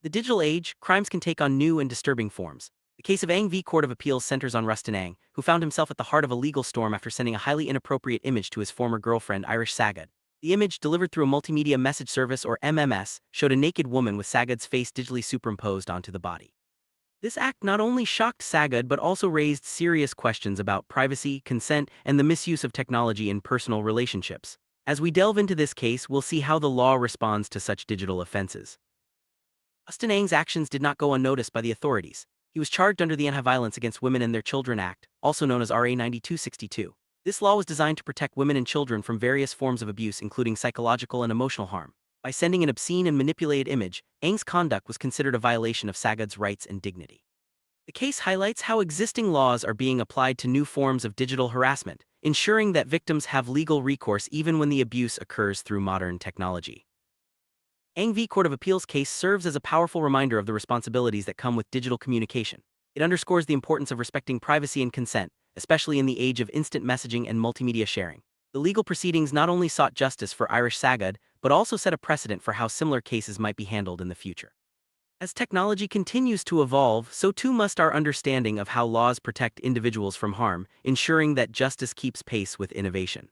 The digital age, crimes can take on new and disturbing forms. The case of Ang v. Court of Appeals centers on Rustan Ang, who found himself at the heart of a legal storm after sending a highly inappropriate image to his former girlfriend, Irish Sagud. The image, delivered through a multimedia message service or MMS, showed a naked woman with Sagud's face digitally superimposed onto the body. This act not only shocked Sagud but also raised serious questions about privacy, consent, and the misuse of technology in personal relationships. As we delve into this case, we'll see how the law responds to such digital offenses. Rustan Ang's actions did not go unnoticed by the authorities. He was charged under the Anti-Violence Against Women and Their Children Act, also known as RA 9262. This law was designed to protect women and children from various forms of abuse, including psychological and emotional harm. By sending an obscene and manipulated image, Ang's conduct was considered a violation of Sagud's rights and dignity. The case highlights how existing laws are being applied to new forms of digital harassment, ensuring that victims have legal recourse even when the abuse occurs through modern technology. Ang v. Court of Appeals case serves as a powerful reminder of the responsibilities that come with digital communication. It underscores the importance of respecting privacy and consent, especially in the age of instant messaging and multimedia sharing. The legal proceedings not only sought justice for Irish Sagud, but also set a precedent for how similar cases might be handled in the future. As technology continues to evolve, so too must our understanding of how laws protect individuals from harm, ensuring that justice keeps pace with innovation.